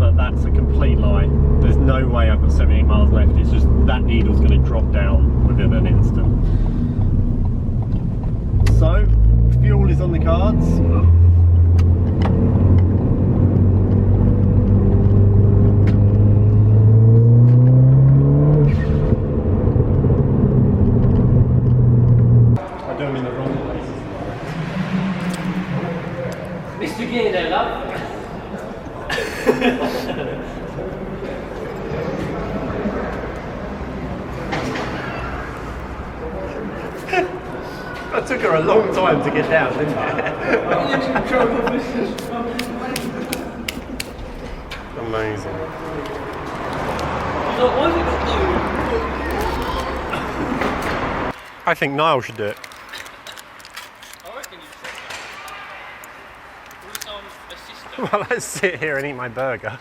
but that's a complete lie. There's no way I've got 78 miles left. It's just that needle's going to drop down within an instant. So, fuel is on the cards. I do them in the wrong place. Mr. Gear there, love. That took her a long time to get down, didn't it? Amazing. I think Niall should do it. I reckon you should. Can we assistant? Well, let's sit here and eat my burger.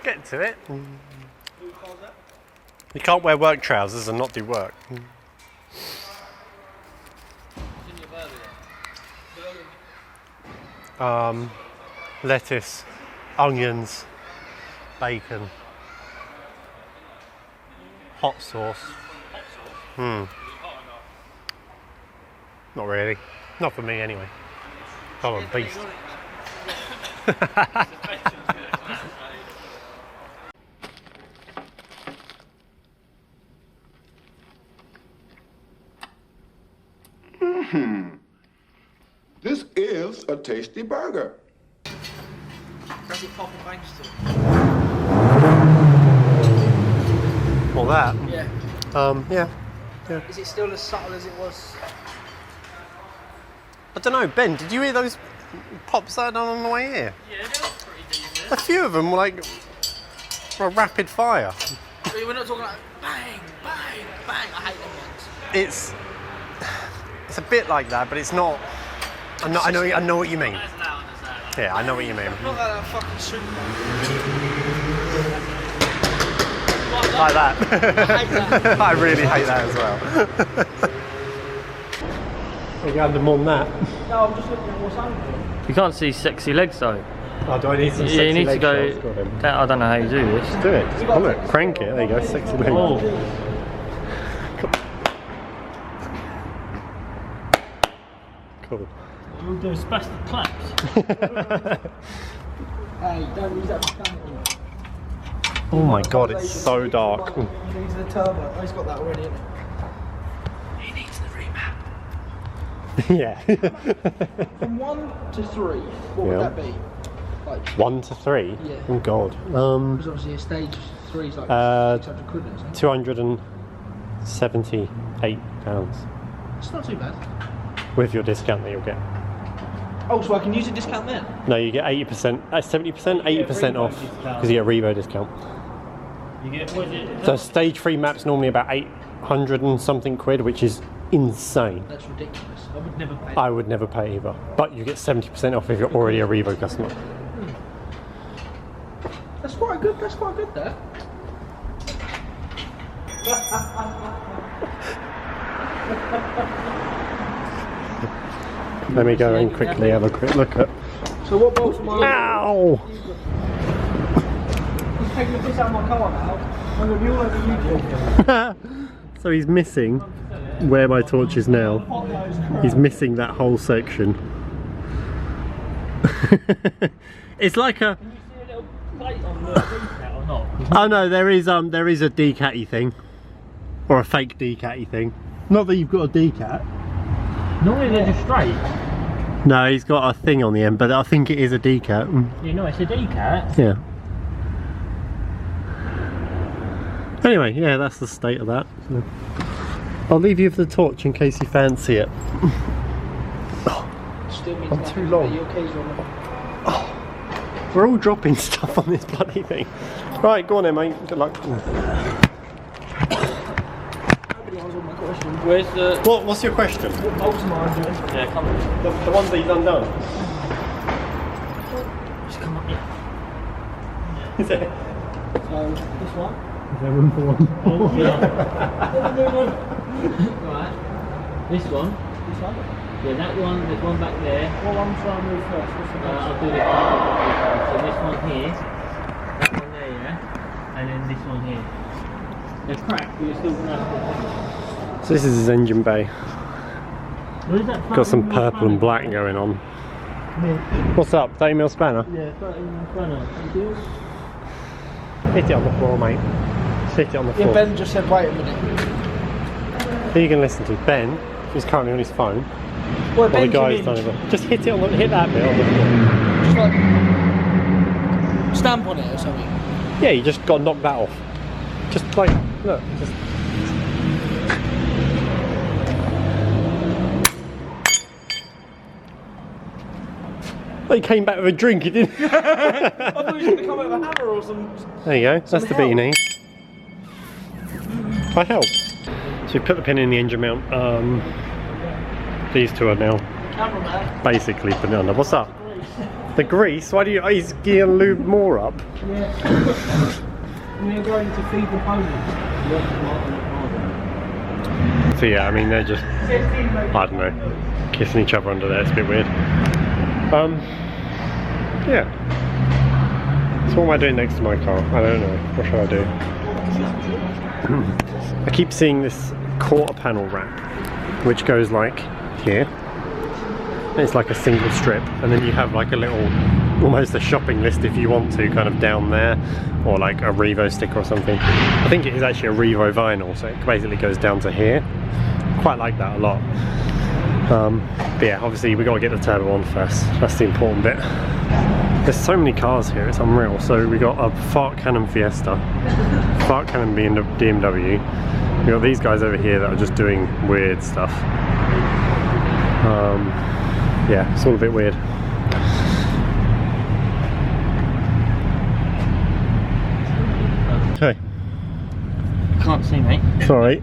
Get to it. Who calls that? You can't wear work trousers and not do work. What's in your burger? Lettuce, onions, bacon, hot sauce. Not really. Not for me anyway. I'm a beast. This is a tasty burger. Does it pop and bang still? Well, that. Yeah. Yeah. Is it still as subtle as it was? I don't know, Ben, did you hear those pops that I done on the way here? Yeah, they look pretty decent. A few of them were like rapid fire. We're not talking like bang, bang, bang. I hate them ones. It's a bit like that, but it's not. I know what you mean. Yeah, I know what you mean. Not like that fucking soup. Like that. I hate that. I really hate that as well. You got them more than that. No, I'm just looking at what's under it. You can't see sexy legs though. Oh, do I need some Yeah, sexy you need to leg go. shots? Got him. I don't know how you do this. Do it. Oh, look, crank it. There you go, sexy leg. Oh. Cool. We'll do spastic claps. Hey, don't use that for camera. Oh my god, it's so dark. You need the turbo. Oh, he's got that already, isn't he? He needs the remap. Yeah. From 1 to 3, what would that be? Like, 1 to 3? Yeah. Oh god. because obviously a stage 3 is like 600 quid, isn't it? £278 It's not too bad. with your discount that you'll get. Oh, so I can use a discount there? No, you get 80%, 70%, 80% off because you get a Revo discount. You get what is it? So stage 3 map's normally about 800 and something quid, which is insane. That's ridiculous. I would never pay. I would never pay either. But you get 70% off if you're already a Revo customer. That's quite good. That's quite good there. Let me go and quickly have a quick look at. So what bolts am I? Ow! He's taking the piss out of my car now. I'm going to be all over YouTube. So he's missing where my torch is now. He's missing that whole section. It's like a. Can you see a little plate on the decat or not? Oh no, there is a decatty thing, or a fake decatty thing. Not that you've got a decat. Normally they're just straight. No, he's got a thing on the end, but I think it is a decat. You know, it's a decat. Yeah. Anyway, yeah, that's the state of that. So. I'll leave you with the torch in case you fancy it. Still means I'm nothing, too long. but your keys are on the... We're all dropping stuff on this bloody thing. Right, go on then, mate. Good luck. Nobody answered my question. Where's the? What's your question? What bolts am I doing? Yeah, come on. The ones that you've undone. Just come up here. Is it? So, this one. Is there room for one? Oh, yeah. Right. This one. This one. Yeah, that one, there's one back there. What one try and move first? What's the next I'll one? do this one. So this one here, that one there, yeah? And then this one here. They're cracked, but you're still going to have to... So this is his engine bay. What is that? Got some purple and black going on. Yeah, What's up? 30mm spanner? 13 spanner. Thank you. Hit it on the floor, mate. Just hit it on the floor. Yeah, Ben just said, wait a minute. Who are you going to listen to? Ben, who's currently on his phone. Well, While the guy's done it. Just hit it on the, hit that bit on the floor. Just like stamp on it or something. Yeah, you just got to knock that off. Just like, look, just... Well, he came back with a drink, he didn't. I thought he was going to come out with a hammer or something. There you go, that's the bit you need. I help. So we put the pin in the engine mount. These two are now Cameraman. basically banana. What's up? The grease? Why do you? Oh, he's going to lube more up. Yeah. We're going to feed the pony. So yeah, I mean they're just, I don't know, kissing each other under there. It's a bit weird. Yeah. So what am I doing next to my car? I don't know. What should I do? I keep seeing this quarter panel wrap, which goes like here. It's like a single strip, and then you have like a little, almost a shopping list if you want to, kind of down there, or like a Revo sticker or something. I think it is actually a Revo vinyl, so it basically goes down to here. Quite like that a lot. But yeah, obviously we got to get the turbo on first. That's the important bit. There's so many cars here, it's unreal. So we got a fart cannon Fiesta, fart cannon BMW. We got these guys over here that are just doing weird stuff. Yeah, it's all a bit weird. Okay. Can't see, mate. Sorry.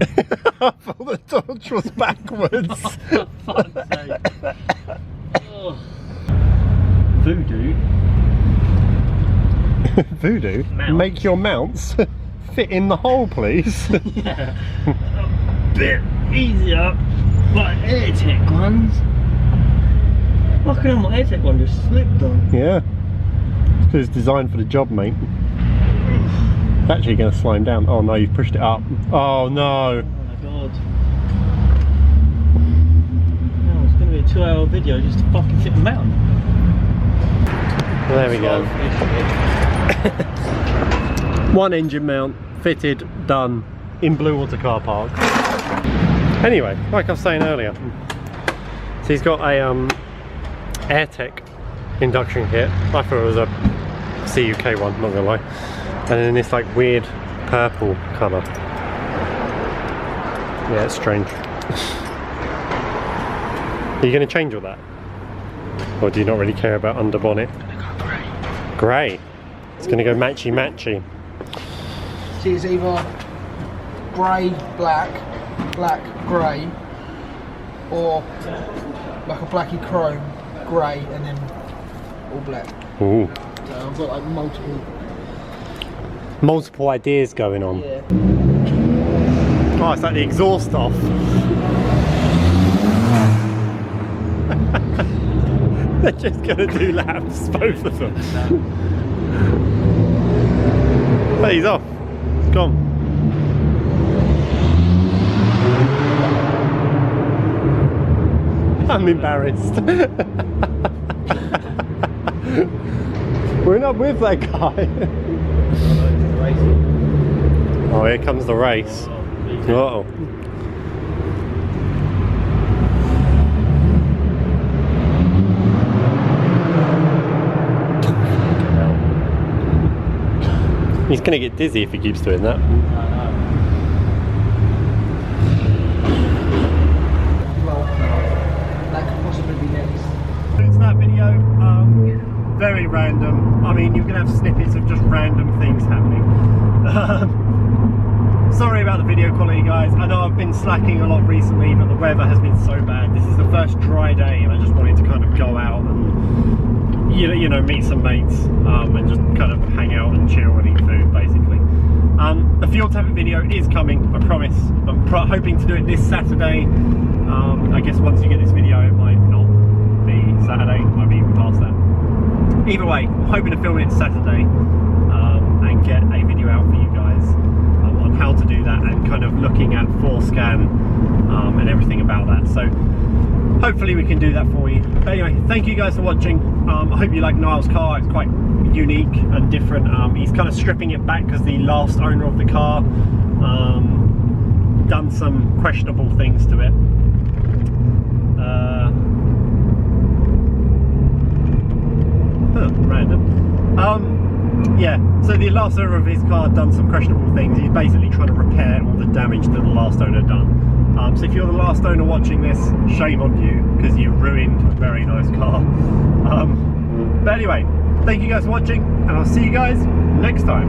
I thought the dodge was backwards. For fuck's sake. Oh. Voodoo. Voodoo? Mounts. Make your mounts fit in the hole, please. Yeah. A bit easier, like AirTech ones. Fucking hell, my AirTech one just slipped on. Yeah. It's designed for the job, mate. It's actually going to slime down. Oh no, you've pushed it up. Oh no. Oh my god. No, it's going to be a 2-hour video just to fucking fit the mountain. Well, there we go. One engine mount, fitted, done, in Blue Water car park. Anyway, like I was saying earlier, so he's got a AirTech induction kit. I thought it was a CUK one, not gonna lie. And then this like weird purple colour. Yeah, it's strange. Are you going to change all that? Or do you not really care about under bonnet? Grey. It's going to go matchy matchy. See, it's either grey, black, black, grey, or like a blacky chrome, grey, and then all black. Ooh. So I've got like Multiple ideas going on. Yeah. Oh, it's like the exhaust off. They're just going to do laps, both of them. Hey, he's off. It's gone. I'm embarrassed. We're not with that guy. Oh, here comes the race. Uh-oh. He's going to get dizzy if he keeps doing that. Well, that could possibly be next. It's that video, very random. I mean, you can have snippets of just random things happening. Sorry about the video quality, guys. I know I've been slacking a lot recently, but the weather has been so bad. This is the first dry day, and I just wanted to kind of go out and you know, meet some mates and just kind of hang out and chill and eat food, basically. The fuel hot topic video is coming, I promise. I'm hoping to do it this Saturday. I guess once you get this video, it might not be Saturday, it might be even past that. Either way, I'm hoping to film it Saturday and get a video out for you guys on how to do that and kind of looking at forescan and everything about that. So hopefully we can do that for you. But anyway, thank you guys for watching. I hope you like Niall's car. It's quite unique and different. He's kind of stripping it back because the last owner of the car done some questionable things to it. Random. Yeah, so the last owner of his car done some questionable things. He's basically trying to repair all the damage that the last owner done. So if you're the last owner watching this, shame on you, because you ruined a very nice car. But anyway, thank you guys for watching, and I'll see you guys next time.